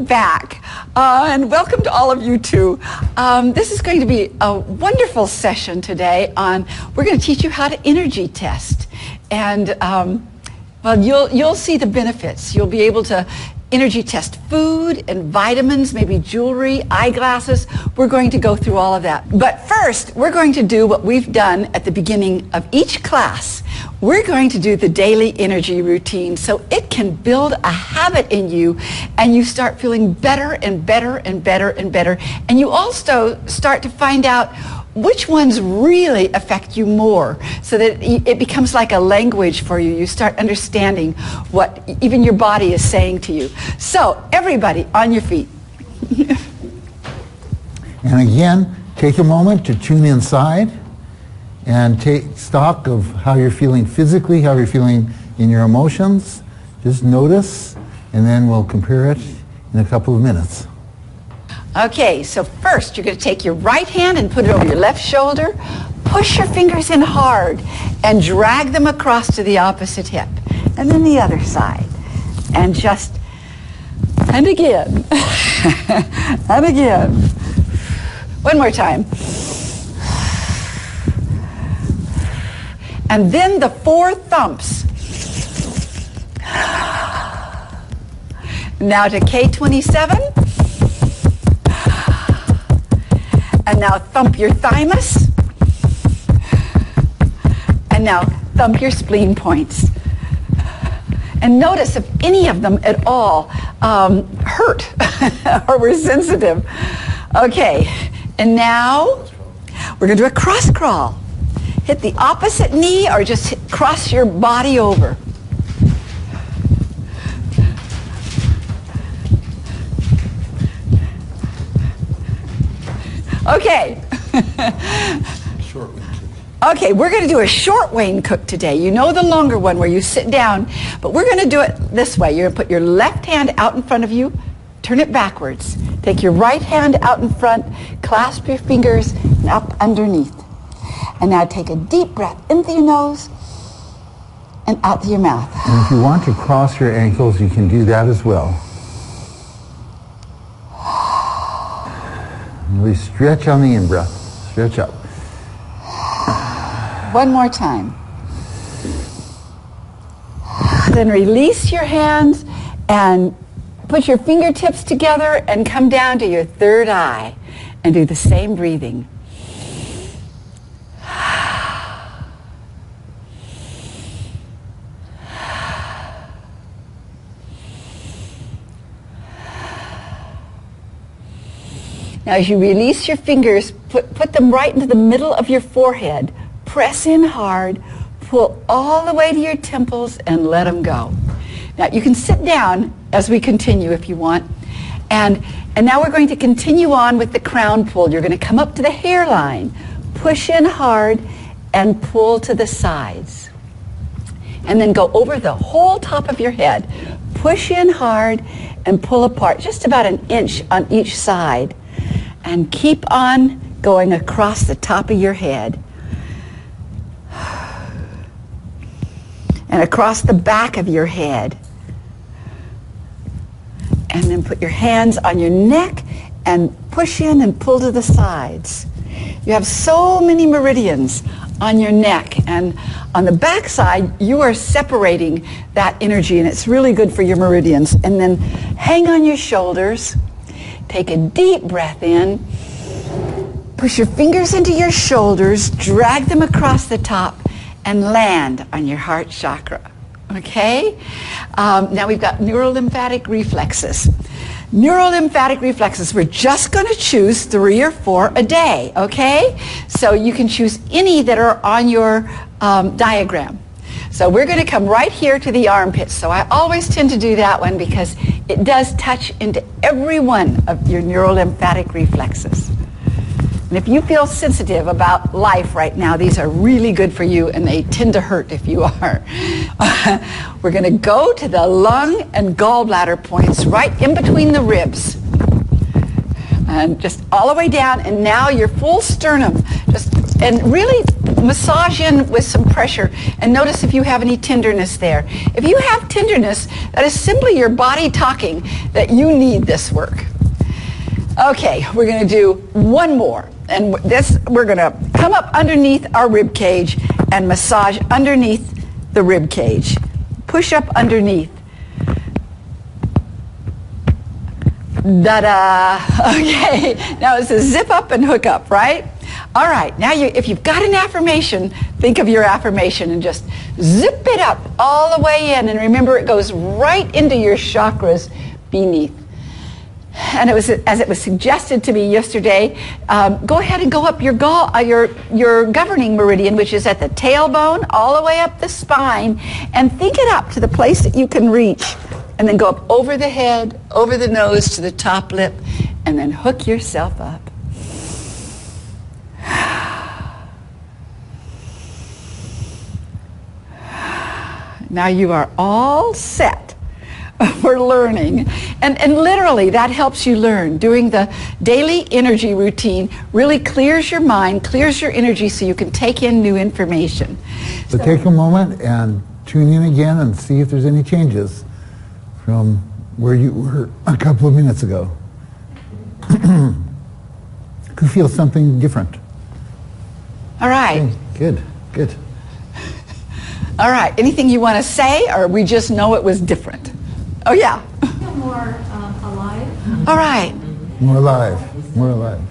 back, and welcome to all of you too. This is going to be a wonderful session today we're going to teach you how to energy test. And well, you'll see the benefits. You'll be able to energy test food and vitamins, maybe jewelry, eyeglasses. We're going to go through all of that. But first, we're going to do what we've done at the beginning of each class. We're going to do the daily energy routine so it can build a habit in you and you start feeling better and better and better and better. And you also start to find out which ones really affect you more, so that it becomes like a language for you. You start understanding what even your body is saying to you. So, everybody on your feet. And again, take a moment to tune inside and take stock of how you're feeling physically, how you're feeling in your emotions. Just notice, and then we'll compare it in a couple of minutes. Okay, so first you're going to take your right hand and put it over your left shoulder. Push your fingers in hard and drag them across to the opposite hip. And then the other side. And and again. And again. One more time. And then the 4 thumps. Now to K27. And now thump your thymus. And now thump your spleen points. And notice if any of them at all hurt or were sensitive. Okay, and now we're going to do a cross crawl. Hit the opposite knee or just cross your body over. Okay. Okay, we're going to do a short Wayne Cook today. You know the longer one where you sit down, but we're going to do it this way. You're going to put your left hand out in front of you, turn it backwards. Take your right hand out in front, clasp your fingers and up underneath. And now take a deep breath in through your nose and out through your mouth. And if you want to cross your ankles, you can do that as well. Really stretch on the in-breath. Stretch up. One more time. Then release your hands and put your fingertips together and come down to your third eye and do the same breathing. Now as you release your fingers, put them right into the middle of your forehead. Press in hard, pull all the way to your temples and let them go. Now you can sit down as we continue if you want. And now we're going to continue on with the crown pull. You're going to come up to the hairline, push in hard and pull to the sides. And then go over the whole top of your head. Push in hard and pull apart, just about an inch on each side. And keep on going across the top of your head. And across the back of your head. And then put your hands on your neck and push in and pull to the sides. You have so many meridians on your neck, and on the back side you are separating that energy, and it's really good for your meridians. And then hang on your shoulders. Take a deep breath in, push your fingers into your shoulders, drag them across the top, and land on your heart chakra. Okay? Now we've got neurolymphatic reflexes. Neurolymphatic reflexes, we're just going to choose 3 or 4 a day, okay? So you can choose any that are on your diagram. So we're going to come right here to the armpits. So I always tend to do that one because it does touch into every one of your neurolymphatic reflexes. And if you feel sensitive about life right now, these are really good for you, and they tend to hurt if you are. We're going to go to the lung and gallbladder points right in between the ribs. And just all the way down, and now your full sternum. And really massage in with some pressure, and notice if you have any tenderness there. If you have tenderness, That is simply your body talking that you need this work. Okay, we're going to do one more. And this, we're going to come up underneath our rib cage and massage underneath the rib cage. Push up underneath. Da-da. Okay, now it's a zip up and hook up, right? All right, now if you've got an affirmation, think of your affirmation and just zip it up all the way in. And remember, it goes right into your chakras beneath. And it was, as it was suggested to me yesterday, go ahead and go up your governing meridian, which is at the tailbone, all the way up the spine, and think it up to the place that you can reach. And then go up over the head, over the nose to the top lip, and then hook yourself up. Now you are all set for learning. And literally, that helps you learn. Doing the daily energy routine really clears your mind, clears your energy so you can take in new information. So take a moment and tune in again and see if there's any changes from where you were a couple of minutes ago. Could feel something different. All right. Okay, good, good. All right. Anything you want to say, or we just know it was different? Oh, yeah. I feel more alive. All right. More alive, more alive.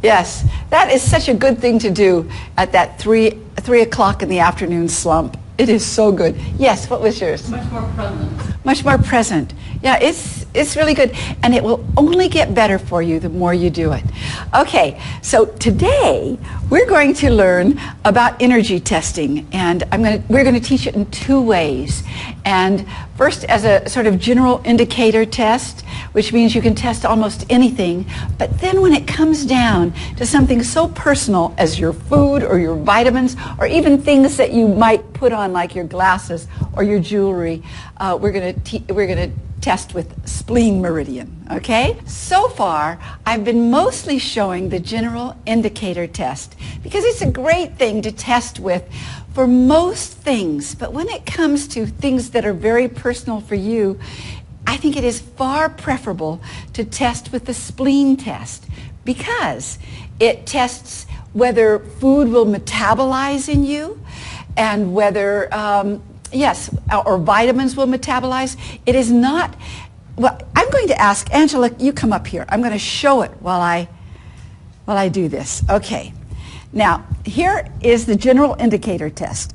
Yes, that is such a good thing to do at that 3 o'clock in the afternoon slump. It is so good. Yes, what was yours? Much more present. Much more present. Yeah, it's really good. And it will only get better for you the more you do it. Okay, so today we're going to learn about energy testing. And we're going to teach it in 2 ways. And first, as a sort of general indicator test, which means you can test almost anything. But then when it comes down to something so personal as your food or your vitamins, or even things that you might put on like your glasses or your jewelry, we're going to test with spleen meridian, okay? So far, I've been mostly showing the general indicator test because it's a great thing to test with for most things. But when it comes to things that are very personal for you, I think it is far preferable to test with the spleen test because it tests whether food will metabolize in you and whether yes, or vitamins will metabolize. It is not, well, I'm going to ask, Angela, you come up here. I'm going to show it while I do this. Okay. Now, here is the general indicator test.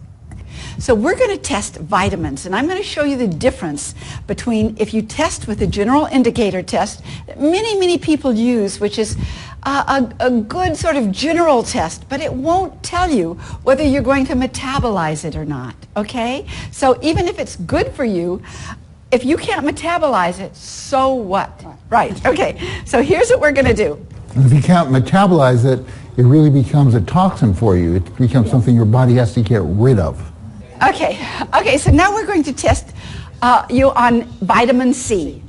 So we're going to test vitamins, and I'm going to show you the difference between if you test with the general indicator test that many people use, which is a good sort of general test, but it won't tell you whether you're going to metabolize it or not, okay? So even if it's good for you, if you can't metabolize it, so what? Right, okay. So here's what we're going to do. And if you can't metabolize it, it really becomes a toxin for you. It becomes something your body has to get rid of. Okay, so now we're going to test you on vitamin C.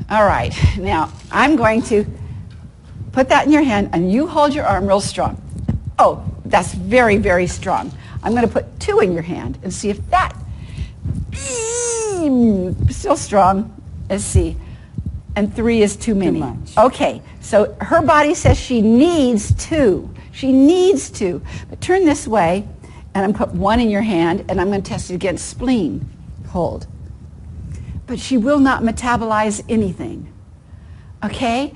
All right, now I'm going to put that in your hand and you hold your arm real strong. Oh, that's very strong. I'm going to put 2 in your hand and see if that, still strong. Let's see. And 3 is too many. Too much. Okay, so her body says she needs 2. She needs 2. But turn this way, and I'm going to put 1 in your hand, and I'm going to test it against spleen. Hold. But she will not metabolize anything. Okay?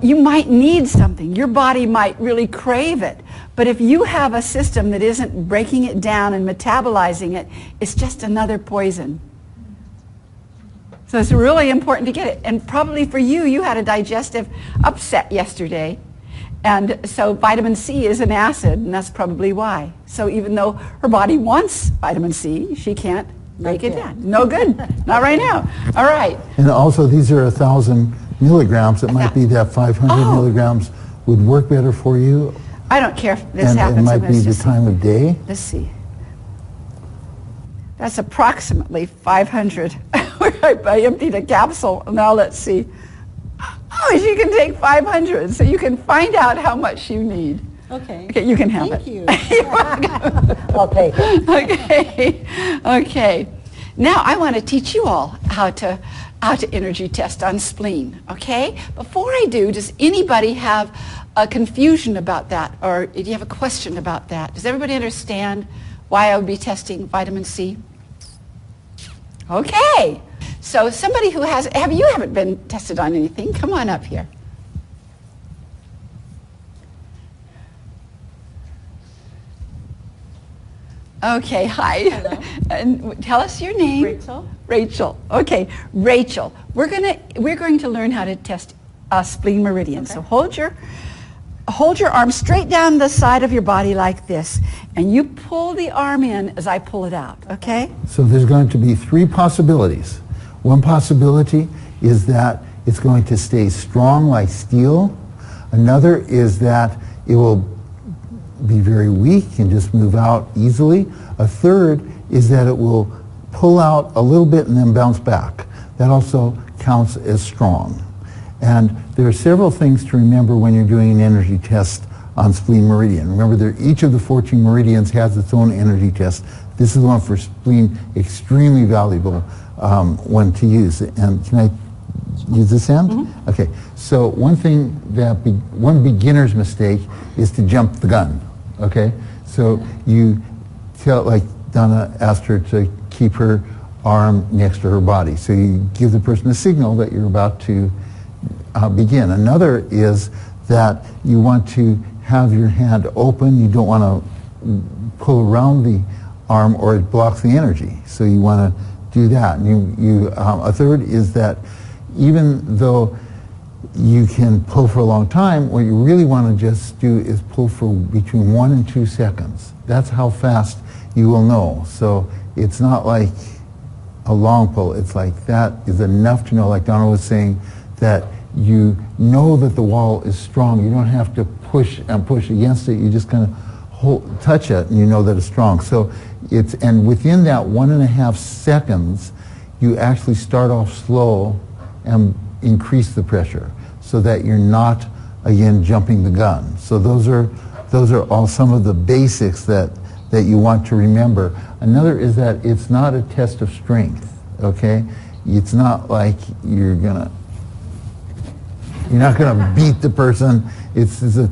You might need something. Your body might really crave it. But if you have a system that isn't breaking it down and metabolizing it, it's just another poison. So it's really important to get it. And probably for you, you had a digestive upset yesterday. And so vitamin C is an acid, and that's probably why. So even though her body wants vitamin C, she can't break it down. No good. Not right now. All right. And also, these are 1,000 milligrams. It might be that 500 milligrams would work better for you. I don't care if this and happens. it might be the time of day. Let's see. That's approximately 500. I emptied a capsule. Now let's see. Oh, she can take 500, so you can find out how much you need. Okay. Okay, you can have Thank it. you. I'll take it. Okay, okay. Now I want to teach you all how to energy test on spleen, okay? Before I do, does anybody have a confusion about that, or do you have a question about that? Does everybody understand why I would be testing vitamin C? Okay. So somebody who you haven't been tested on anything, come on up here. Okay, hi. Hello. And tell us your name. Rachel. Rachel. Okay, Rachel. We're going to learn how to test spleen meridian. Okay. So hold your arm straight down the side of your body like this, and you pull the arm in as I pull it out. Okay? So there's going to be three possibilities. One possibility is that it's going to stay strong like steel. Another is that it will be very weak and just move out easily. A third is that it will pull out a little bit and then bounce back. That also counts as strong. And there are several things to remember when you're doing an energy test on spleen meridian. Remember, each of the 14 meridians has its own energy test. This is the one for spleen, extremely valuable one to use. And can I use this end? Mm-hmm. Okay. So one thing one beginner's mistake is to jump the gun. Okay. So you tell, like Donna asked her to keep her arm next to her body. So you give the person a signal that you're about to begin. Another is that you want to have your hand open. You don't want to pull around the arm or it blocks the energy. So you want to do that. And a third is that even though you can pull for a long time, what you really want to just do is pull for between 1 and 2 seconds. That's how fast you will know. So it's not like a long pull. It's like that is enough to know, like Donna was saying, that you know that the wall is strong. You don't have to push and push against it. You just kind of touch it and you know that it's strong. So and within that 1.5 seconds, you actually start off slow and increase the pressure so that you're not, again, jumping the gun. So those are all some of the basics that you want to remember. Another is that it's not a test of strength, okay? It's not like you're not gonna beat the person. It's a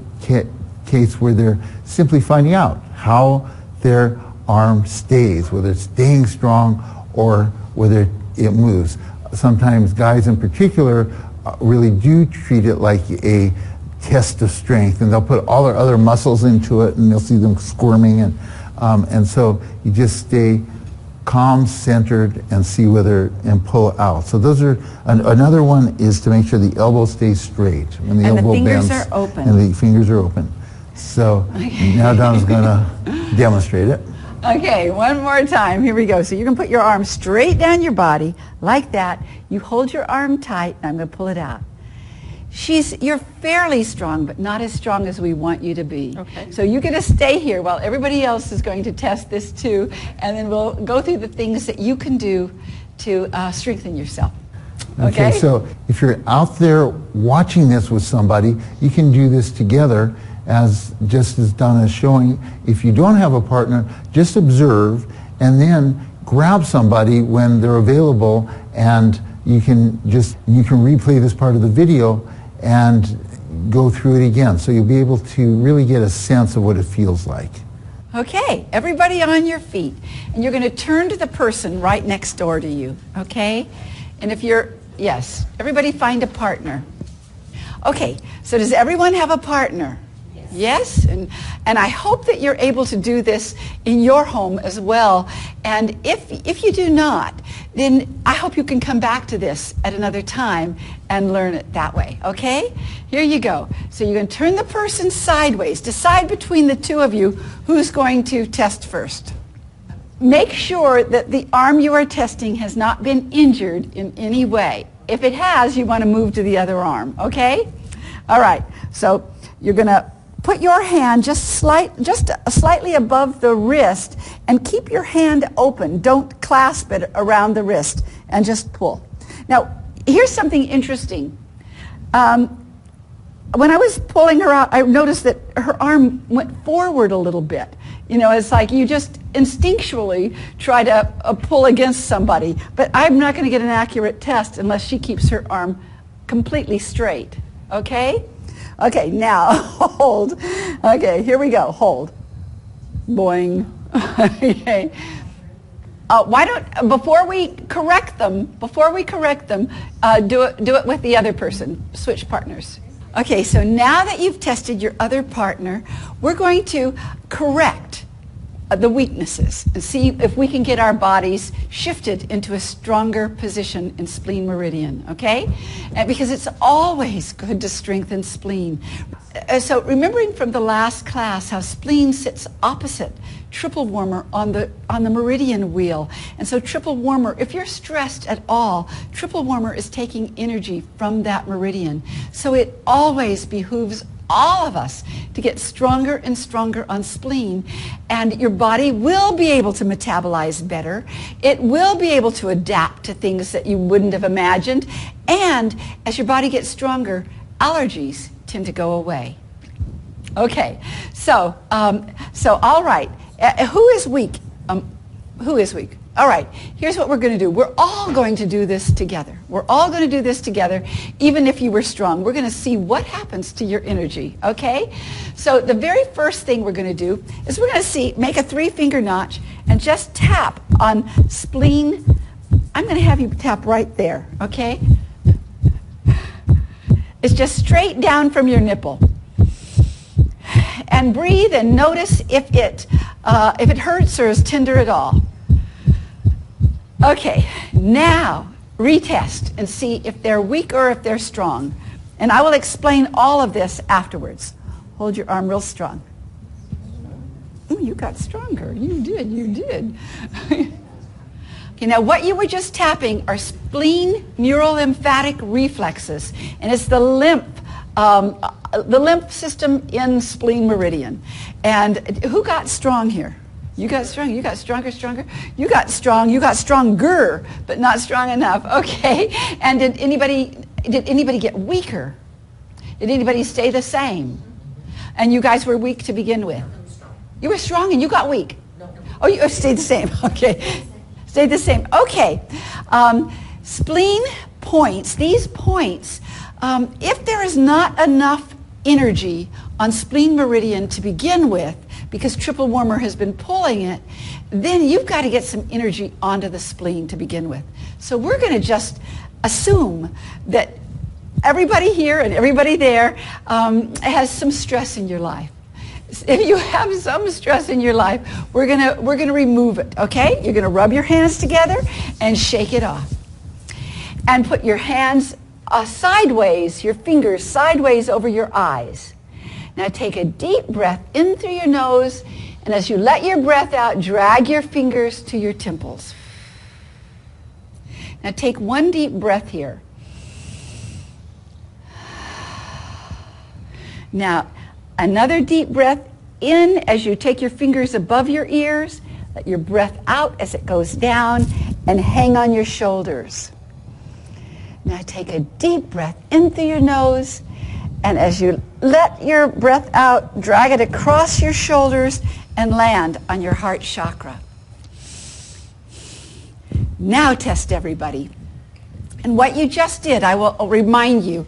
case where they're simply finding out how their arm stays, whether it's staying strong or whether it moves. Sometimes guys in particular really do treat it like a test of strength, and they'll put all their other muscles into it, and you'll see them squirming, and so you just stay calm, centered, and see and pull out. So those are another one is to make sure the elbow stays straight when the elbow bends. And the fingers are open. And the fingers are open. So now Donna's going to demonstrate it. Okay, one more time. Here we go. So you can put your arm straight down your body like that. You hold your arm tight, and I'm going to pull it out. You're fairly strong, but not as strong as we want you to be. Okay. So you're going to stay here while everybody else is going to test this too, and then we'll go through the things that you can do to strengthen yourself. Okay? So if you're out there watching this with somebody, you can do this together, just as Donna is showing. If you don't have a partner, just observe and then grab somebody when they're available, and you can replay this part of the video and go through it again. So you'll be able to really get a sense of what it feels like. Okay, everybody on your feet. And you're going to turn to the person right next door to you, okay? And yes, everybody find a partner. Okay, so does everyone have a partner? Yes, and I hope that you're able to do this in your home as well. And if you do not, then I hope you can come back to this at another time and learn it that way, okay? Here you go. So you're going to turn the person sideways. Decide between the two of you who's going to test first. Make sure that the arm you are testing has not been injured in any way. If it has, you want to move to the other arm, okay? All right, so you're going to put your hand just slightly above the wrist and keep your hand open. Don't clasp it around the wrist and just pull. Now, here's something interesting. when I was pulling her out, I noticed that her arm went forward a little bit. You know, it's like you just instinctually try to pull against somebody. But I'm not going to get an accurate test unless she keeps her arm completely straight. Okay? Okay, now hold. Okay, here we go. Hold. Boing. Okay. Why don't, before we correct them, do it with the other person. Switch partners. Okay, so now that you've tested your other partner, we're going to correct the weaknesses and see if we can get our bodies shifted into a stronger position in spleen meridian, okay? And because it's always good to strengthen spleen. So remembering from the last class how spleen sits opposite triple warmer on the meridian wheel. And so triple warmer, if you're stressed at all, triple warmer is taking energy from that meridian. So it always behooves all of us to get stronger and stronger on spleen, and your body will be able to metabolize better. It will be able to adapt to things that you wouldn't have imagined, and as your body gets stronger, allergies tend to go away. Okay, so all right, who is weak? Who is weak? All right, here's what we're going to do. We're all going to do this together. We're all going to do this together, even if you were strong. We're going to see what happens to your energy, okay? So the very first thing we're going to do is we're going to make a 3-finger notch and just tap on spleen. I'm going to have you tap right there, okay? It's just straight down from your nipple. And breathe and notice if it hurts or is tender at all. Okay, now retest and see if they're weak or if they're strong. And I will explain all of this afterwards. Hold your arm real strong. Ooh, you got stronger. You did. Okay, now what you were just tapping are spleen neurolymphatic reflexes, and it's the lymph system in spleen meridian. And who got strong here? You got strong, you got stronger. You got stronger, but not strong enough. Okay. And did anybody get weaker? Did anybody stay the same? And you guys were weak to begin with. You were strong and you got weak. Oh, you stayed the same. Okay. Stayed the same. Okay. Spleen points, these points, if there is not enough energy on spleen meridian to begin with, because triple warmer has been pulling it, then you've got to get some energy onto the spleen to begin with. So we're going to just assume that everybody here and everybody there has some stress in your life. If you have some stress in your life, we're gonna remove it, okay? You're gonna rub your hands together and shake it off. And put your hands sideways, your fingers sideways over your eyes. Now take a deep breath in through your nose, and as you let your breath out, drag your fingers to your temples. Now take one deep breath here. Now, another deep breath in as you take your fingers above your ears. Let your breath out as it goes down, and hang on your shoulders. Now take a deep breath in through your nose, and as you let your breath out, drag it across your shoulders and land on your heart chakra. Now test everybody. And what you just did, I will remind you,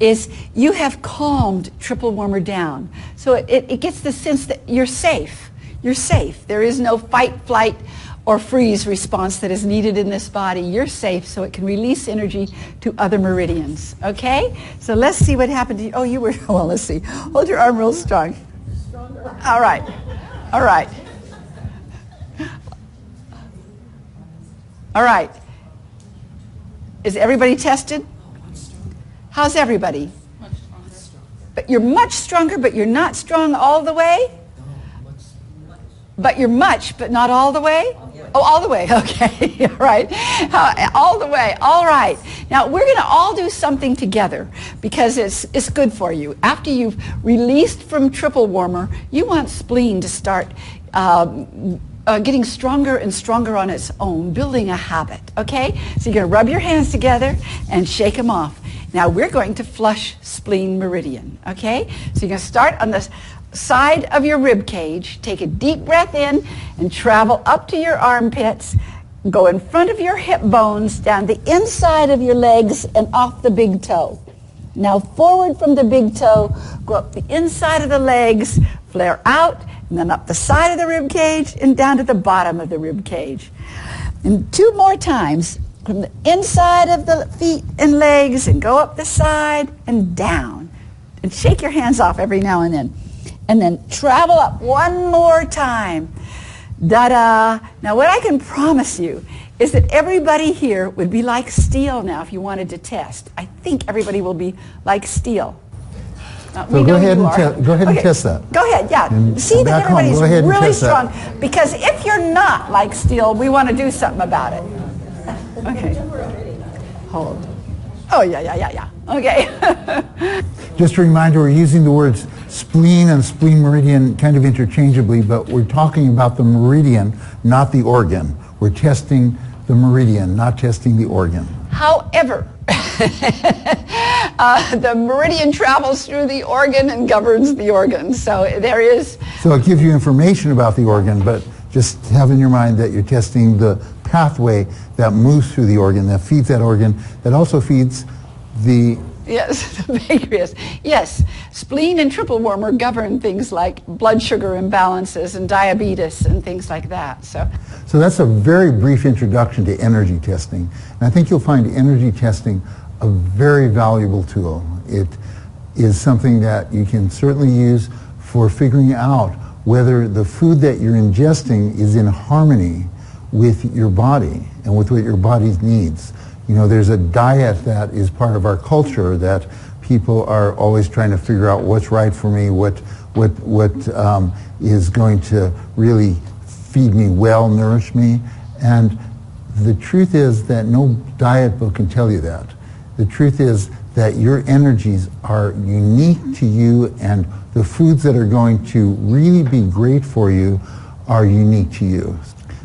is you have calmed triple warmer down. So it gets the sense that you're safe. You're safe. There is no fight, flight, or freeze response that is needed in this body. You're safe, so it can release energy to other meridians. Okay? So let's see what happened to you. Oh, you were, well, let's see. Hold your arm real strong. All right. All right. All right. Is everybody tested? How's everybody? But you're much stronger, but you're not strong all the way? But you're much, but not all the way? Oh, all the way. Okay. All right. All the way. All right. Now, we're going to all do something together because it's good for you. After you've released from triple warmer, you want spleen to start getting stronger and stronger on its own, building a habit. Okay? So you're going to rub your hands together and shake them off. Now we're going to flush spleen meridian, okay? So you're going to start on the side of your rib cage, take a deep breath in and travel up to your armpits, go in front of your hip bones, down the inside of your legs and off the big toe. Now forward from the big toe, go up the inside of the legs, flare out, and then up the side of the rib cage and down to the bottom of the rib cage. And 2 more times. From the inside of the feet and legs and go up the side and down. And shake your hands off every now and then. And then travel up 1 more time. Da-da. Now what I can promise you is that everybody here would be like steel now if you wanted to test. I think everybody will be like steel. So go ahead and test that. Go ahead, yeah. And see that everybody's really strong. That. Because if you're not like steel, we want to do something about it. Okay. Hold. Oh, yeah. Okay. Just a reminder, we're using the words spleen and spleen meridian kind of interchangeably, but we're talking about the meridian, not the organ. We're testing the meridian, not testing the organ. However, the meridian travels through the organ and governs the organ. So there is... So it gives you information about the organ, but just have in your mind that you're testing the pathway that moves through the organ, that feeds that organ, that also feeds the... Yes, the pancreas. Yes, spleen and triple wormer govern things like blood sugar imbalances and diabetes and things like that. So that's a very brief introduction to energy testing. And I think you'll find energy testing a very valuable tool. It is something that you can certainly use for figuring out whether the food that you're ingesting is in harmony with your body and with what your body needs. You know, there's a diet that is part of our culture that people are always trying to figure out what's right for me, what is going to really feed me well, nourish me. And the truth is that no diet book can tell you that. The truth is that your energies are unique to you, and the foods that are going to really be great for you are unique to you.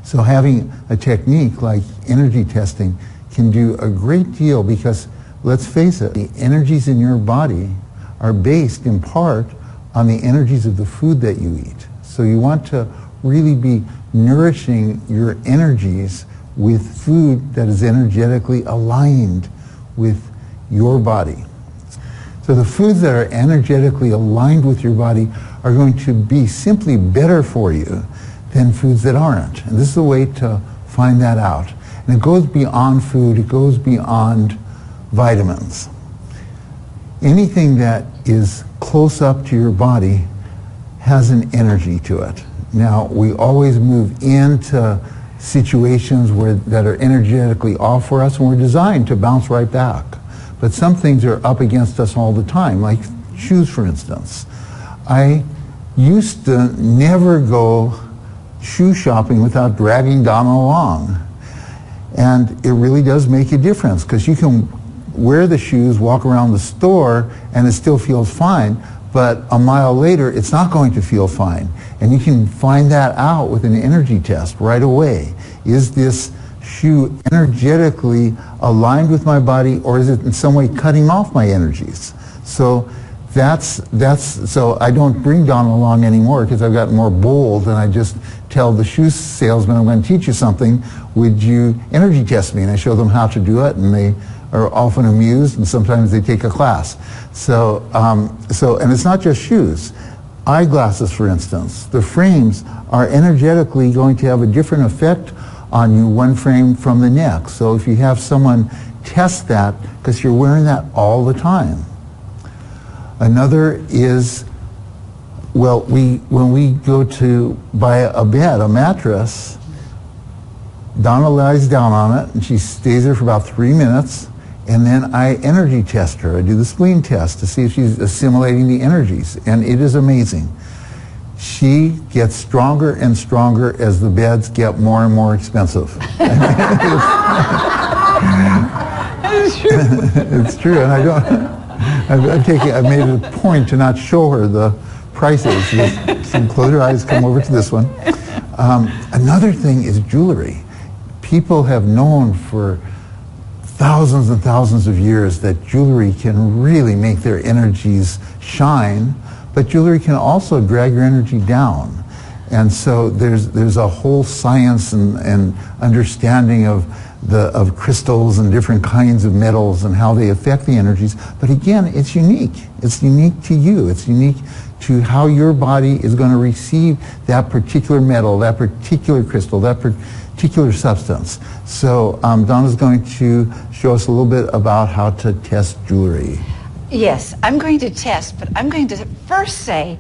So having a technique like energy testing can do a great deal because, let's face it, the energies in your body are based in part on the energies of the food that you eat. So you want to really be nourishing your energies with food that is energetically aligned with your body. So the foods that are energetically aligned with your body are going to be simply better for you than foods that aren't. And this is a way to find that out. And it goes beyond food, it goes beyond vitamins. Anything that is close up to your body has an energy to it. Now, we always move into situations that are energetically off for us, and we're designed to bounce right back. But some things are up against us all the time, like shoes, for instance. I used to never go shoe shopping without dragging Donna along. And it really does make a difference, because you can wear the shoes, walk around the store, and it still feels fine, but a mile later it's not going to feel fine. And you can find that out with an energy test right away. Is this shoe energetically aligned with my body, or is it in some way cutting off my energies? So so I don't bring Donna along anymore because I've gotten more bold, and I just tell the shoe salesman, I'm going to teach you something, would you energy test me? And I show them how to do it, and they are often amused, and sometimes they take a class. So and it's not just shoes. Eyeglasses, for instance, the frames are energetically going to have a different effect on you, one frame from the next. So if you have someone test that, because you're wearing that all the time. Another is, well, when we go to buy a bed, a mattress, Donna lies down on it and she stays there for about 3 minutes, and then I energy test her. I do the spleen test to see if she's assimilating the energies, and it is amazing. She gets stronger and stronger as the beds get more and more expensive. It's true. It's true, and I don't. I've made it a point to not show her the prices. So close your eyes, come over to this one. Another thing is jewelry. People have known for thousands and thousands of years that jewelry can really make their energies shine, but jewelry can also drag your energy down. And so there's a whole science and understanding of crystals and different kinds of metals and how they affect the energies. But again, it's unique. It's unique to you. It's unique to how your body is going to receive that particular metal, that particular crystal, that particular substance. So Donna's going to show us a little bit about how to test jewelry. Yes, I'm going to test, but I'm going to first say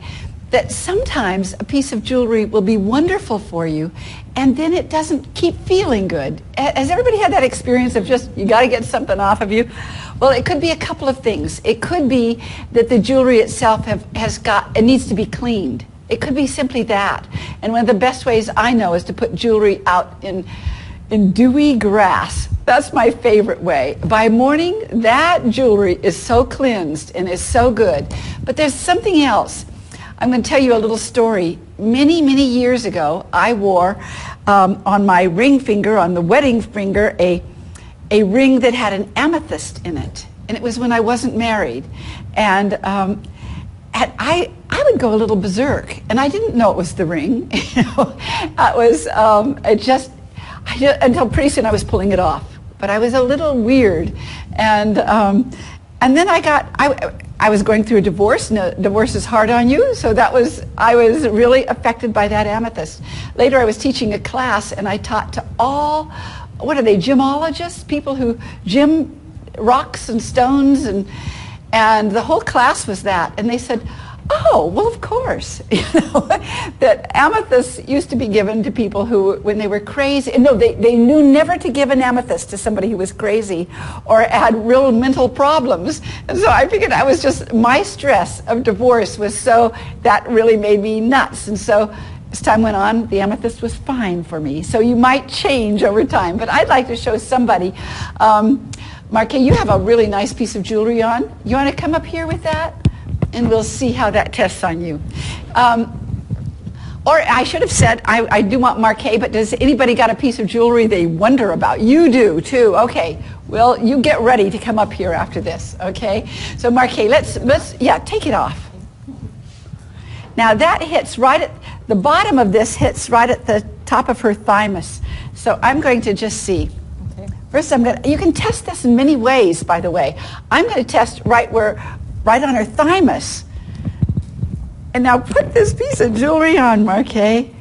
that sometimes a piece of jewelry will be wonderful for you, and then it doesn't keep feeling good. Has everybody had that experience of just, you got to get something off of you? Well, it could be a couple of things. It could be that the jewelry itself it needs to be cleaned. It could be simply that. And one of the best ways I know is to put jewelry out in dewy grass. That's my favorite way. By morning, that jewelry is so cleansed and is so good. But there's something else. I'm going to tell you a little story. Many, many years ago, I wore on my ring finger, on the wedding finger, a ring that had an amethyst in it. And it was when I wasn't married. And I would go a little berserk. And I didn't know it was the ring. It was, until pretty soon I was pulling it off. But I was a little weird. And then I was going through a divorce, and a divorce is hard on you, so I was really affected by that amethyst. Later I was teaching a class, and I taught to all, what are they, gemologists? People who gem rocks and stones, and the whole class was that. And they said, oh, well, of course, that amethyst used to be given to people who, when they were crazy, no, they knew never to give an amethyst to somebody who was crazy or had real mental problems. And so I figured my stress of divorce was so, that really made me nuts. And so as time went on, the amethyst was fine for me. So you might change over time, but I'd like to show somebody. Marquet, you have a really nice piece of jewelry on. You want to come up here with that? And we'll see how that tests on you. Or I should have said, I do want Marquet, but does anybody got a piece of jewelry they wonder about? You do too, okay. Well, you get ready to come up here after this, okay? So Marquet, let's take it off. Now that hits right at, the bottom of this hits right at the top of her thymus. So I'm going to just see. Okay. First you can test this in many ways, by the way. I'm going to test right on her thymus. And now put this piece of jewelry on, Marquet.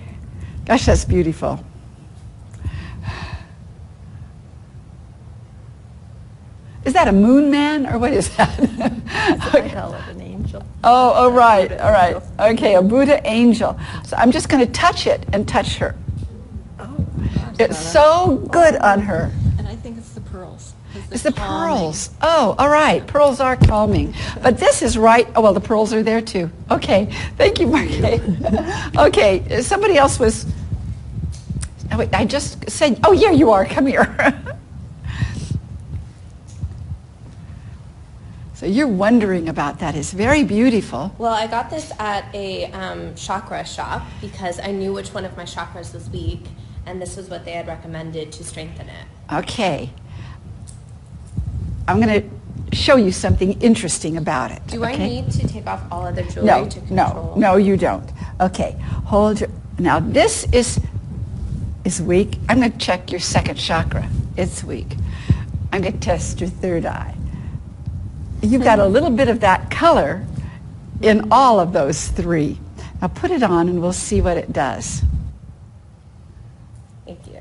Gosh, that's beautiful. Is that a moon man, or what is that? I call it an angel. Oh, right, all right. Okay, a Buddha angel. So I'm just going to touch it and touch her. Oh, gosh, it's so good on her. And I think it's the pearls. It's the pearls. Oh, all right. Pearls are calming. But this is right. Oh, well, the pearls are there too. Okay. Thank you, Marquet. Okay. Somebody else was. Oh, wait, I just said. Oh, here you are. Come here. So you're wondering about that. It's very beautiful. Well, I got this at a chakra shop because I knew which one of my chakras was weak, and this was what they had recommended to strengthen it. Okay. I'm going to show you something interesting about it. Do I need to take off all other jewelry to control? No, you don't. Okay, hold your, now this is weak. I'm going to check your second chakra. It's weak. I'm going to test your third eye. You've got a little bit of that color in all of those three. Now put it on and we'll see what it does. Thank you.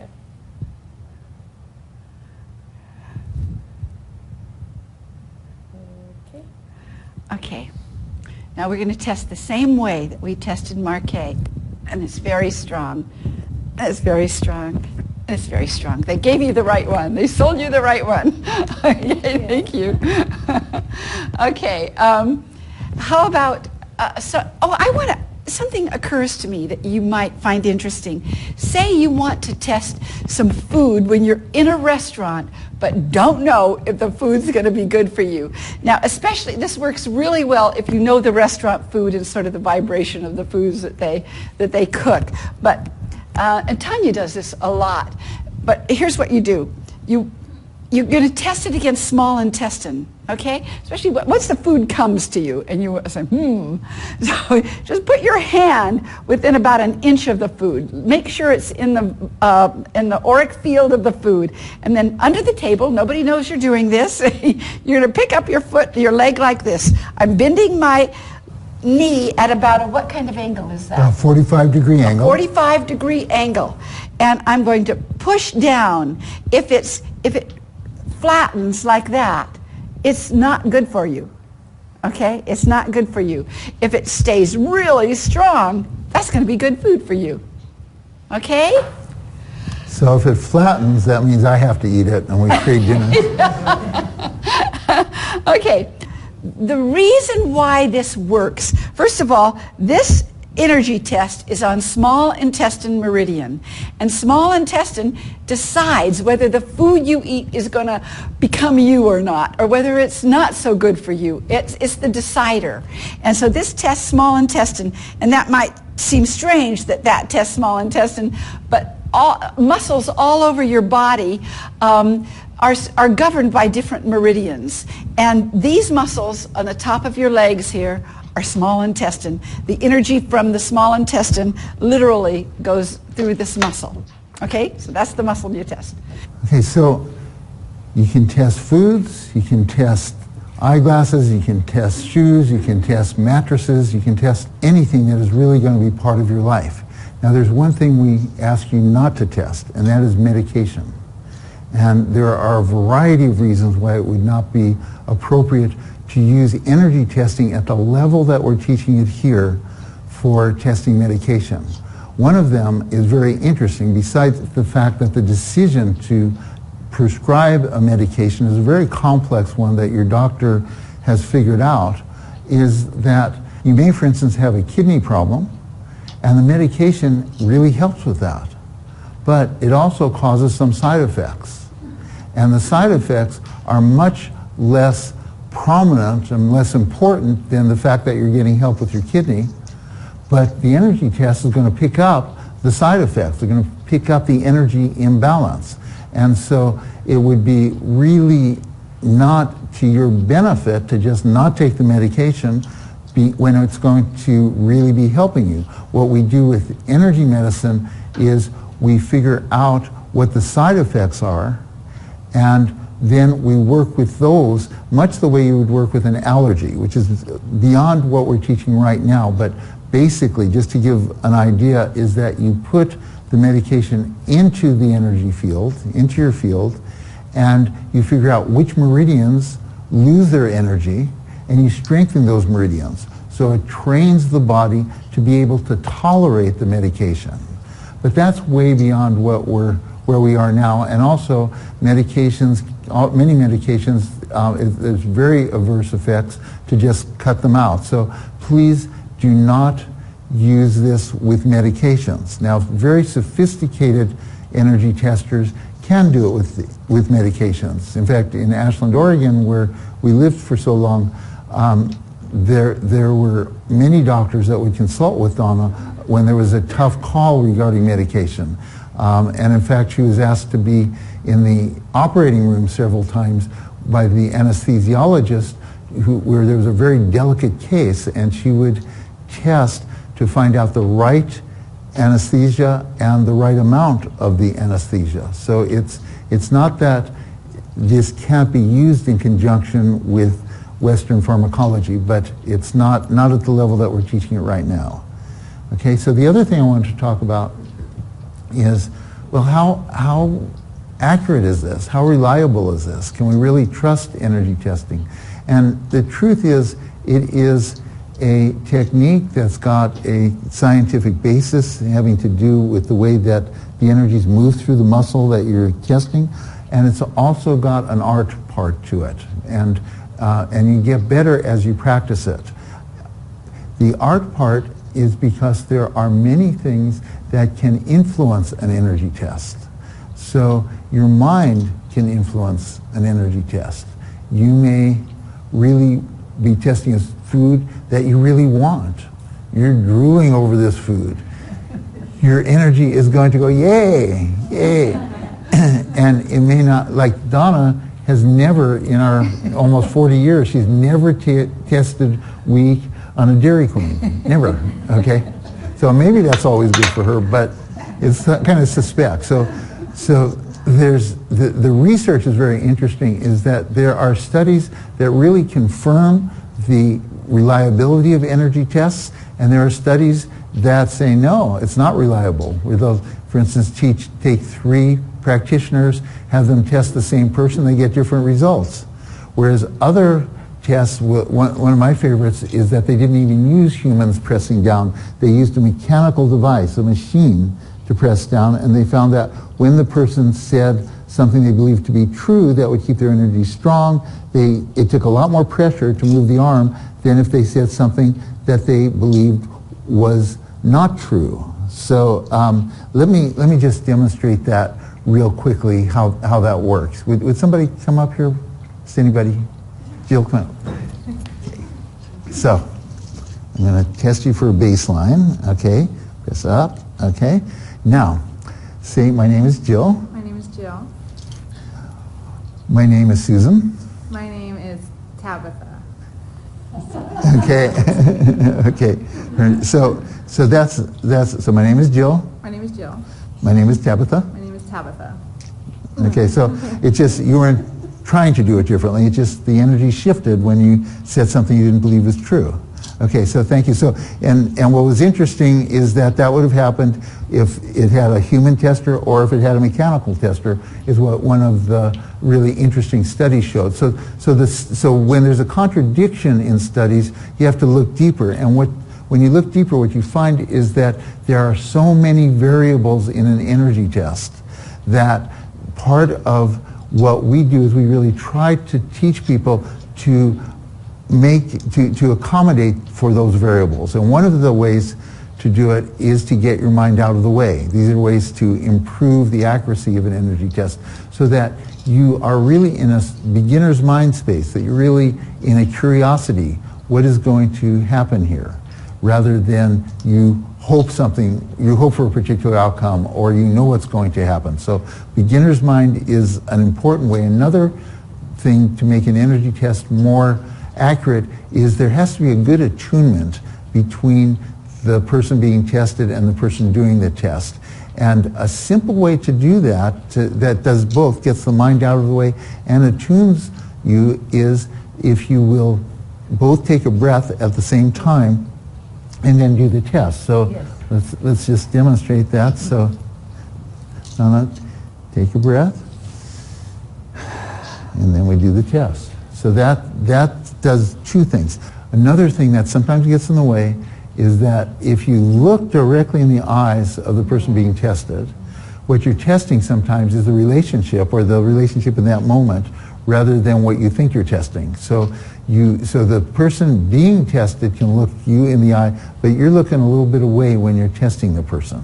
Okay, now we're going to test the same way that we tested Marquet, and it's very strong. It's very strong. It's very strong. They gave you the right one. They sold you the right one. Okay, thank you. Okay, how about, something occurs to me that you might find interesting. Say you want to test some food when you're in a restaurant, but don't know if the food's going to be good for you. Now, especially, this works really well if you know the restaurant food and sort of the vibration of the foods that they cook. But and Tanya does this a lot. But here's what you do. You you're going to test it against small intestine, okay? Especially once the food comes to you and you say, So just put your hand within about an inch of the food. Make sure it's in the auric field of the food. And then under the table, nobody knows you're doing this. You're going to pick up your leg like this. I'm bending my knee at about what kind of angle is that? A 45-degree angle. 45-degree angle. And I'm going to push down. If it flattens like that, it's not good for you. Okay? It's not good for you. If it stays really strong, that's going to be good food for you. Okay? So if it flattens, that means I have to eat it and we trade dinner. Okay. The reason why this works, first of all, this energy test is on small intestine meridian. And small intestine decides whether the food you eat is going to become you or not, or whether it's not so good for you. It's the decider. And so this tests small intestine, and that might seem strange that tests small intestine, but muscles all over your body are governed by different meridians. And these muscles on the top of your legs here are small intestine. The energy from the small intestine literally goes through this muscle. Okay, so that's the muscle you test. Okay, so you can test foods, you can test eyeglasses, you can test shoes, you can test mattresses, you can test anything that is really going to be part of your life. Now there's one thing we ask you not to test, and that is medication. And there are a variety of reasons why it would not be appropriate to use energy testing at the level that we're teaching it here for testing medication. One of them is very interesting, besides the fact that the decision to prescribe a medication is a very complex one that your doctor has figured out, is that you may, for instance, have a kidney problem, and the medication really helps with that. But it also causes some side effects. And the side effects are much less prominent and less important than the fact that you're getting help with your kidney. But the energy test is going to pick up the side effects. They're going to pick up the energy imbalance. And so it would be really not to your benefit to just not take the medication when it's going to really be helping you. What we do with energy medicine is we figure out what the side effects are, and then we work with those much the way you would work with an allergy, which is beyond what we're teaching right now. But basically, just to give an idea, is that you put the medication into the energy field, into your field, and you figure out which meridians lose their energy, and you strengthen those meridians. So it trains the body to be able to tolerate the medication. But that's way beyond where we are now. And also medications, many medications, there's very adverse effects to just cut them out. So please do not use this with medications. Now, very sophisticated energy testers can do it with medications. In fact, in Ashland, Oregon, where we lived for so long, there were many doctors that would consult with Donna when there was a tough call regarding medication. And in fact, she was asked to be in the operating room several times by the anesthesiologist where there was a very delicate case, and she would test to find out the right anesthesia and the right amount of the anesthesia. So it's not that this can't be used in conjunction with Western pharmacology, but it's not at the level that we're teaching it right now. Okay, so the other thing I wanted to talk about is, well, how accurate is this? How reliable is this? Can we really trust energy testing? And the truth is, it is a technique that's got a scientific basis having to do with the way that the energies move through the muscle that you're testing, and it's also got an art part to it, and you get better as you practice it. The art part is because there are many things that can influence an energy test. So your mind can influence an energy test. You may really be testing a food that you really want. You're drooling over this food. Your energy is going to go, yay, yay. And it may not, like Donna has never, in our almost 40 years, she's never tested weak on a Dairy Queen. Never, okay? So maybe that's always good for her, but it's kind of suspect. So there's, the research is very interesting, is that there are studies that really confirm the reliability of energy tests, and there are studies that say, no, it's not reliable. Where they'll, for instance, take 3 practitioners, have them test the same person, they get different results. Whereas other tests, one of my favorites is that they didn't even use humans pressing down. They used a mechanical device, a machine, to press down, and they found that when the person said something they believed to be true that would keep their energy strong, it took a lot more pressure to move the arm than if they said something that they believed was not true. So let me just demonstrate that real quickly, how that works. Would somebody come up here? Is anybody? Jill, come up. Okay. So I'm going to test you for a baseline. Okay, press up. Okay. Now, say my name is Jill. My name is Jill. My name is Susan. My name is Tabitha. Okay. Okay. So that's so my name is Jill. My name is Jill. My name is Tabitha. My name is Tabitha. Okay, so it's just, you weren't trying to do it differently, it's just the energy shifted when you said something you didn't believe was true. Okay, so thank you. So, and what was interesting is that would have happened if it had a human tester or if it had a mechanical tester, is what one of the really interesting studies showed. So when there's a contradiction in studies, you have to look deeper. And when you look deeper, what you find is that there are so many variables in an energy test that part of what we do is we really try to teach people to accommodate for those variables. And one of the ways to do it is to get your mind out of the way. These are ways to improve the accuracy of an energy test so that you are really in a beginner's mind space, that you're really in a curiosity, what is going to happen here, rather than you hope for a particular outcome, or you know what's going to happen. So beginner's mind is an important way. Another thing to make an energy test more accurate is there has to be a good attunement between the person being tested and the person doing the test. And a simple way to do that, that does both, gets the mind out of the way and attunes you, is if you will both take a breath at the same time and then do the test. So yes. let's just demonstrate that. So Donna, take a breath, and then we do the test. So that does 2 things. Another thing that sometimes gets in the way is that if you look directly in the eyes of the person being tested, what you're testing sometimes is the relationship, or the relationship in that moment, rather than what you think you're testing. So the person being tested can look you in the eye, but you're looking a little bit away when you're testing the person.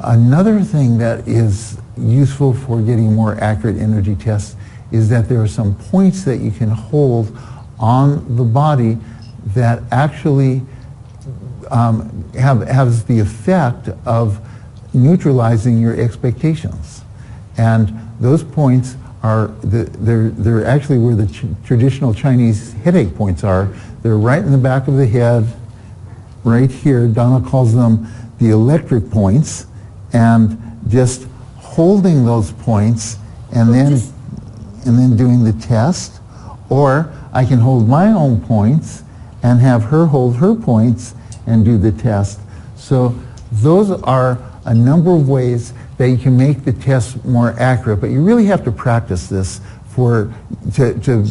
Another thing that is useful for getting more accurate energy tests is that there are some points that you can hold on the body that actually has the effect of neutralizing your expectations. And those points are, they're actually where the traditional Chinese headache points are. They're right in the back of the head, right here. Donna calls them the electric points, and just holding those points and then doing the test. Or I can hold my own points and have her hold her points and do the test. So those are a number of ways that you can make the test more accurate, but you really have to practice this to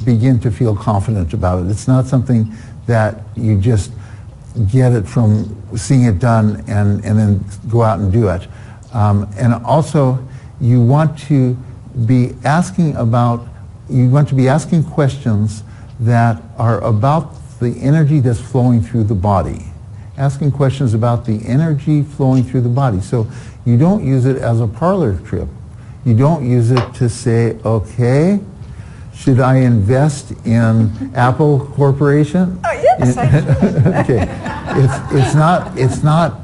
begin to feel confident about it. It's not something that you just get it from seeing it done and then go out and do it. And also, you want to be asking questions that are about the energy that's flowing through the body. Asking questions about the energy flowing through the body. So you don't use it as a parlor trick. You don't use it to say, okay, should I invest in Apple Corporation? Oh, yes, I should. Okay. It's not,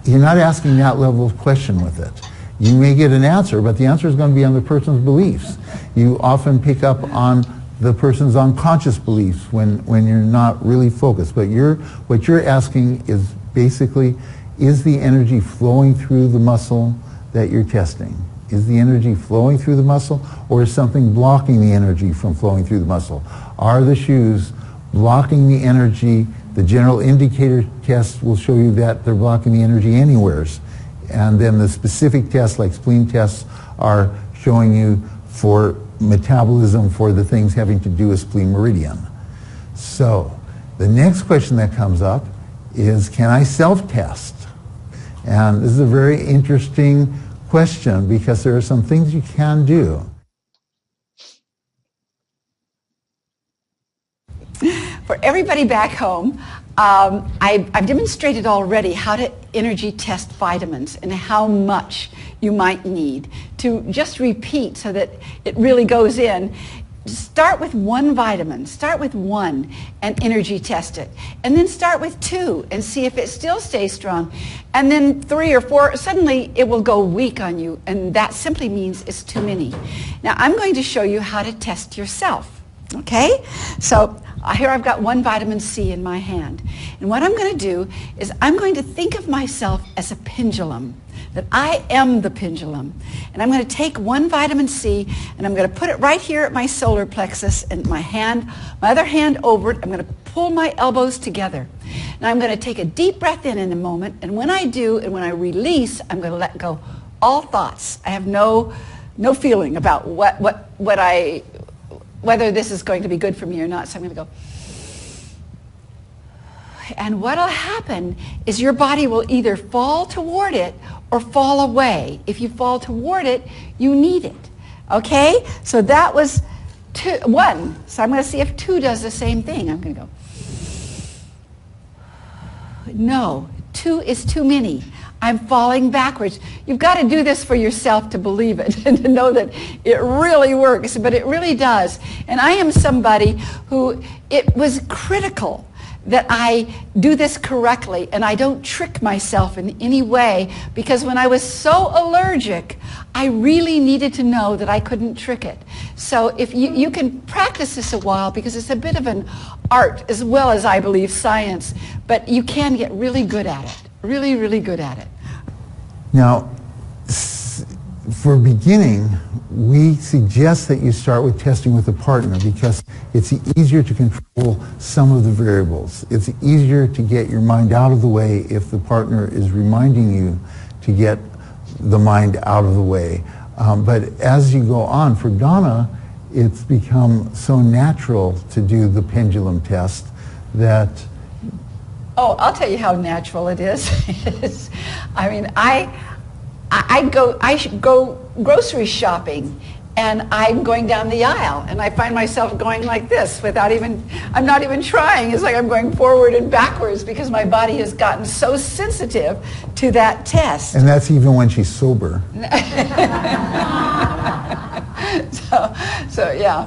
you're not asking that level of question with it. You may get an answer, but the answer is going to be on the person's beliefs. You often pick up on the person's unconscious beliefs when you're not really focused. But what you're asking is basically, is the energy flowing through the muscle that you're testing? Is the energy flowing through the muscle, or is something blocking the energy from flowing through the muscle? Are the shoes blocking the energy? The general indicator test will show you that they're blocking the energy anywheres. And then the specific tests, like spleen tests, are showing you for metabolism for the things having to do with spleen meridian. So the next question that comes up is, can I self-test? And this is a very interesting question because there are some things you can do. For everybody back home, I've demonstrated already how to energy test vitamins and how much you might need to just repeat so that it really goes in. Start with one vitamin, start with one and energy test it. And then start with 2 and see if it still stays strong. And then 3 or 4, suddenly it will go weak on you, and that simply means it's too many. Now I'm going to show you how to test yourself. Okay? So here I've got one vitamin C in my hand. And what I'm going to do is I'm going to think of myself as a pendulum, that I am the pendulum. And I'm going to take one vitamin C and I'm going to put it right here at my solar plexus and my other hand over it. I'm going to pull my elbows together. Now I'm going to take a deep breath in a moment, and when I do and when I release, I'm going to let go all thoughts. I have no feeling about whether this is going to be good for me or not. So I'm going to go. And what will happen is your body will either fall toward it or fall away. If you fall toward it, you need it. Okay? So that was 1. So I'm going to see if 2 does the same thing. I'm going to go. No, 2 is too many. I'm falling backwards. You've got to do this for yourself to believe it and to know that it really works, but it really does. And I am somebody who, it was critical that I do this correctly and I don't trick myself in any way, because when I was so allergic, I really needed to know that I couldn't trick it. So if you can practice this a while, because it's a bit of an art as well as, I believe, science, but you can get really good at it. Really, really good at it. Now, for beginning, we suggest that you start with testing with a partner because it's easier to control some of the variables. It's easier to get your mind out of the way if the partner is reminding you to get the mind out of the way. But as you go on, for Donna, it's become so natural to do the pendulum test that... Oh, I'll tell you how natural it is. I mean, I go grocery shopping, and I'm going down the aisle, and I find myself going like this without even, I'm not even trying. It's like I'm going forward and backwards because my body has gotten so sensitive to that test. And that's even when she's sober. So yeah.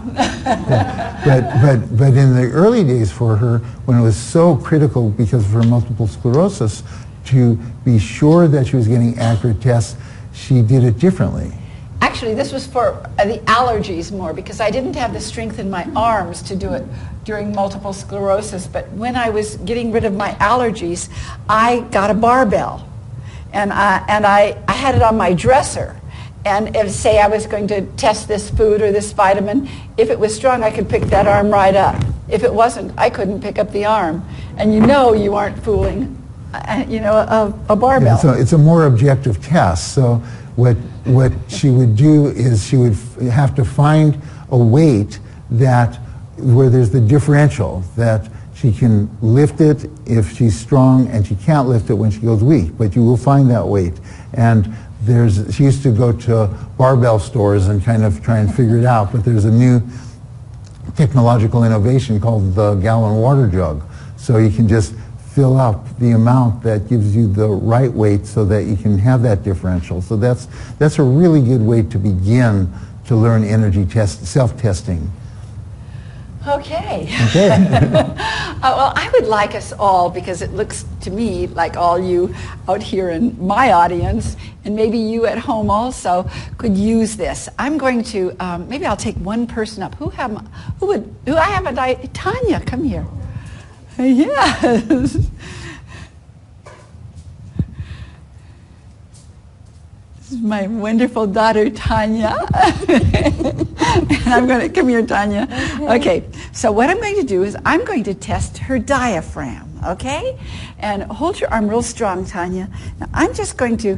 But in the early days for her, when it was so critical because of her multiple sclerosis, to be sure that she was getting accurate tests, she did it differently. Actually, this was for the allergies more, because I didn't have the strength in my arms to do it during multiple sclerosis. But when I was getting rid of my allergies, I got a barbell, and I had it on my dresser. And if, say, I was going to test this food or this vitamin, if it was strong, I could pick that arm right up. If it wasn't, I couldn't pick up the arm. And you know you aren't fooling, a barbell. Yeah, so it's a more objective test. So what she would do is she would have to find a weight where there's the differential, that she can lift it if she's strong and she can't lift it when she goes weak, but you will find that weight. And she used to go to barbell stores and kind of try and figure it out, but there's a new technological innovation called the gallon water jug. So you can just fill up the amount that gives you the right weight so that you can have that differential. So that's a really good way to begin to learn energy self-testing. Okay. Okay. Well, I would like us all, because it looks to me like all you out here in my audience and maybe you at home also could use this. I'm going to, maybe I'll take one person up. Who I have a Tanya, come here. Yes. This is my wonderful daughter, Tanya. And I'm going to, come here, Tanya. Okay, so what I'm going to do is I'm going to test her diaphragm, okay? And hold your arm real strong, Tanya. Now I'm just going to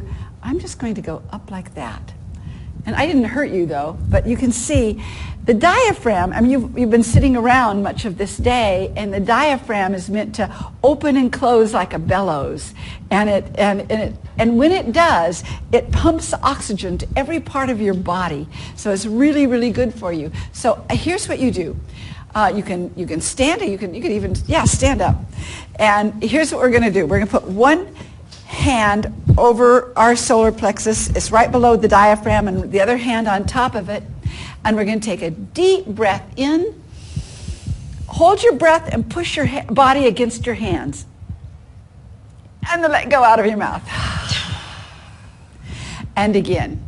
go up like that. And I didn't hurt you though, but you can see the diaphragm, I mean, you've been sitting around much of this day, and the diaphragm is meant to open and close like a bellows. And when it does, it pumps oxygen to every part of your body. So it's really, really good for you. So here's what you do. You can stand, or you can even, stand up. And here's what we're going to do. We're going to put one hand over our solar plexus. It's right below the diaphragm, and the other hand on top of it. And we're going to take a deep breath in. Hold your breath and push your body against your hands. And then let go out of your mouth. And again.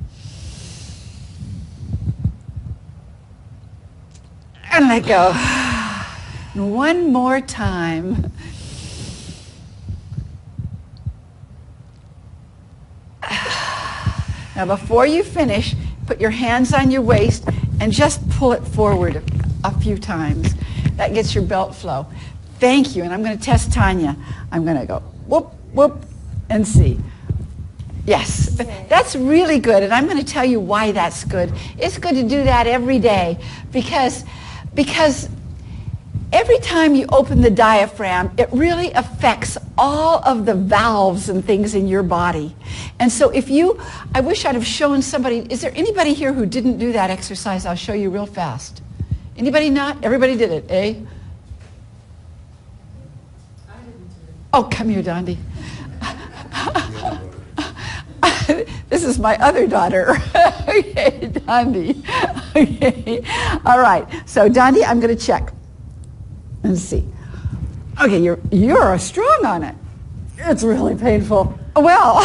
And let go. And one more time. Now before you finish, put your hands on your waist and just pull it forward a few times. That gets your belt flow. Thank you. And I'm going to test Tanya. I'm going to go whoop, whoop, and see. Yes, that's really good. And I'm going to tell you why that's good. It's good to do that every day because every time you open the diaphragm, it really affects all of the valves and things in your body. And so I wish I'd have shown somebody, is there anybody here who didn't do that exercise? I'll show you real fast. Anybody not? Everybody did it, eh? I didn't do it. Oh, come here, Dondi. This is my other daughter. Okay, Dondi. Okay, all right. So, Dondi, I'm going to check. Let's see. Okay, you're strong on it. It's really painful. Well,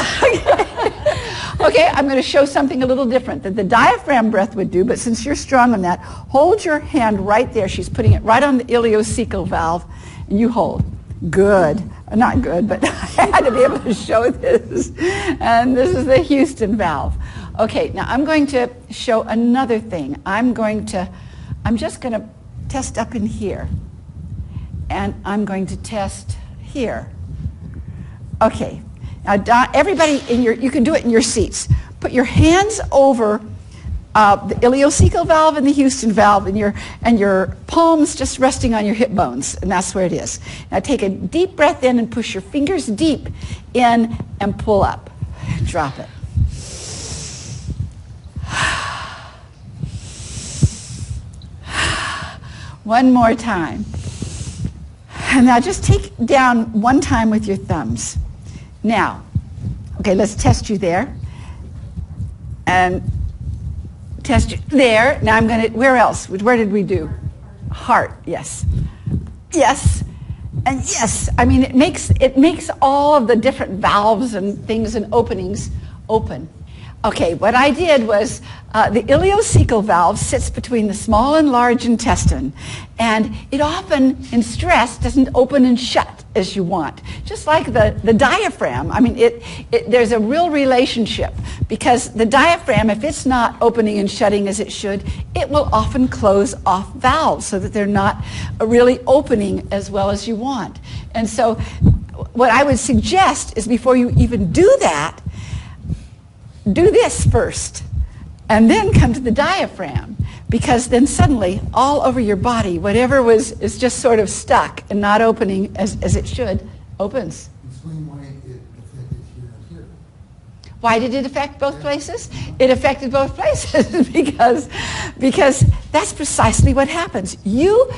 okay, I'm going to show something a little different that the diaphragm breath would do, but since you're strong on that, hold your hand right there. She's putting it right on the ileocecal valve, and you hold. Good. Not good, but I had to be able to show this. And this is the Houston valve. Okay, now I'm going to show another thing. I'm just going to test up in here. And I'm going to test here. Okay. Now, everybody you can do it in your seats. Put your hands over the ileocecal valve and the Houston valve, and your palms just resting on your hip bones, and that's where it is. Now take a deep breath in and push your fingers deep in and pull up. Drop it. One more time. And now just take down one time with your thumbs. Now, okay, let's test you there. And test you there. Now I'm going to, where else? Where did we do? Heart, yes. Yes. And yes. I mean, it makes all of the different valves and things and openings open. Okay, what I did was the ileocecal valve sits between the small and large intestine, and it often, in stress, doesn't open and shut as you want. Just like the diaphragm, I mean, there's a real relationship, because the diaphragm, if it's not opening and shutting as it should, it will often close off valves so that they're not really opening as well as you want. And so what I would suggest is before you even do that, do this first, and then come to the diaphragm, because then suddenly all over your body, whatever is just sort of stuck and not opening as it should, opens. Explain why it affected here and here. Why did it affect both places? It affected both places because that's precisely what happens. You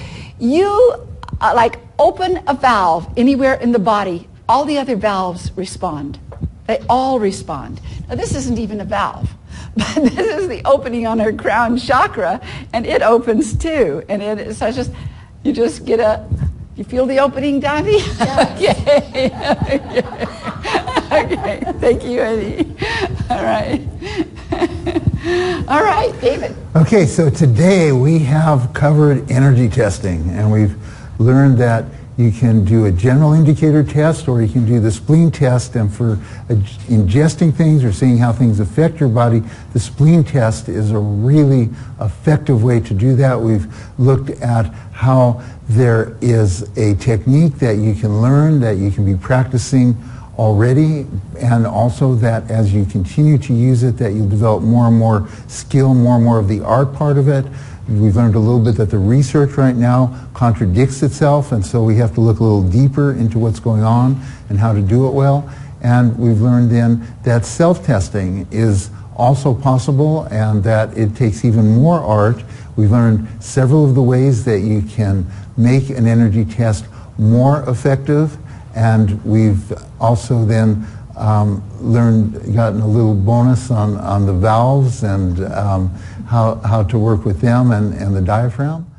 like open a valve anywhere in the body, all the other valves respond. They all respond. Now, this isn't even a valve, but this is the opening on our crown chakra, and it opens too. And so you just get you feel the opening, Donnie? Yes. Okay. Okay. Thank you, Eddie. All right. All right, David. Okay, so today we have covered energy testing, and we've learned that you can do a general indicator test, or you can do the spleen test, and for ingesting things or seeing how things affect your body, the spleen test is a really effective way to do that. We've looked at how there is a technique that you can learn, that you can be practicing already, and also that as you continue to use it, that you'll develop more and more skill, more and more of the art part of it. We've learned a little bit that the research right now contradicts itself, and so we have to look a little deeper into what's going on and how to do it well. And we've learned then that self-testing is also possible, and that it takes even more art. We've learned several of the ways that you can make an energy test more effective, and we've also then gotten a little bonus on the valves and how to work with them and the diaphragm.